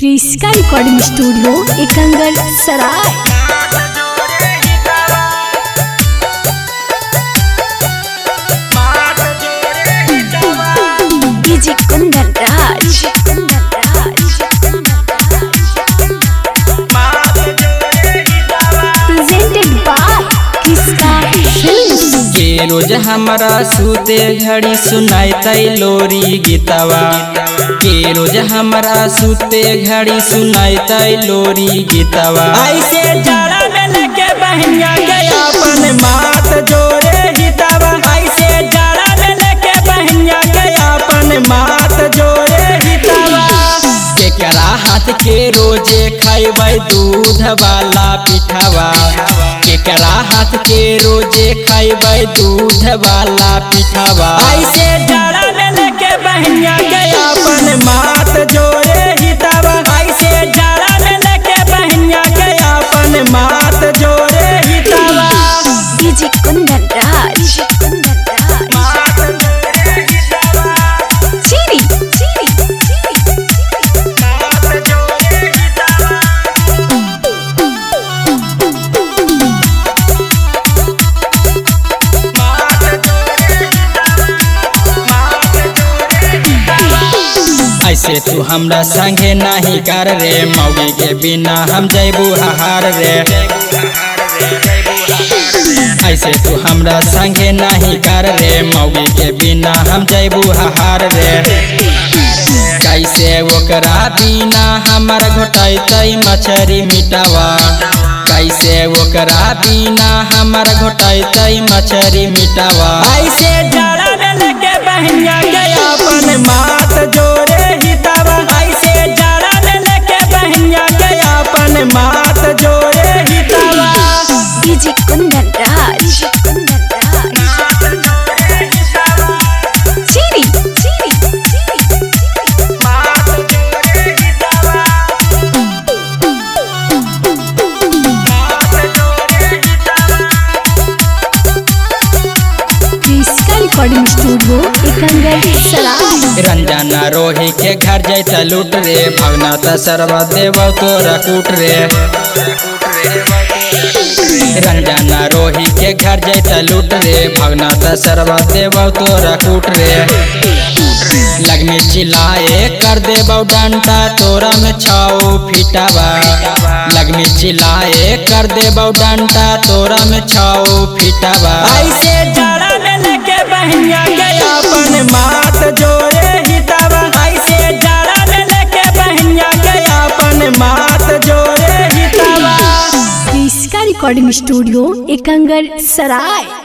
क्रिस्का recording studio Ekangar Sarai. DJ Kundan Raj presented by Kriska films. के रोज हमारा सूते घड़ी सुनाई तई लोरी गीतवा, के रोज हमारा सूते घड़ी सुनाई तई लोरी गीतवा। ऐसे जाड़ा में लेके बहनिया गया अपन मात जोरे हितवा, ऐसे जाड़ा में लेके बहनिया गया अपन मात जोरे हितवा। केकरा हाथ के रोजे खाइबै दूध वाला पिठावा, केकरा हाथ के रोजे खाइबै दूध वाला पिठावा। ऐसे जाड़ा में लेके बहनिया गया अपन मात जोरे हितवा, ऐसे जाड़ा में लेके बहनिया गया अपन मात जोरे हितवा। डीजे कुंदन राज चीरी ऐसे तू हमरा संगे नहीं कर रे, मौगी के बिना हम जैबू हार रे। ऐसे तू हमरा संगे नहीं कर रे, मौगी के बिना हम जैबू हार रे। कैसे ओकरा बिना हमार घोटैतै मछरी मिटावा, कैसे ओकरा बिना हमार घोटैतै मछरी मिटावा। ऐसे जाड़ा में लेके बहनिया गया अपन मात जोरे हितवा, ऐसे जाड़ा में लेके बहनिया गया अपन मात जोरे हितवा। डीजे कुंदन राज चीरी क्रिस्का रिकॉर्डिंग स्टूडियो एकंगर सराय। रंजना रोही के घर जैत लूट रे, भगना त सरवा देव तोरा कूट रे। रंजना रोही के घर जैत लूट रे, भगना त सरवा देव तोरा कूट रे। लगमे चिल्लाए कर देबौ डंटा तोरा में छाओ फिटावा, लगमे चिल्लाए कर देबौ डंटा तोरा में छाओ फिटावा। ऐसे जाड़ा में लेके बहनिया गया अपन मात जोरे हितवा, ऐसे जाड़ा में लेके बहनिया गया अपन मात जोरे हितवा। क्रिस्का रिकॉर्डिंग स्टूडियो एकंगर सराय।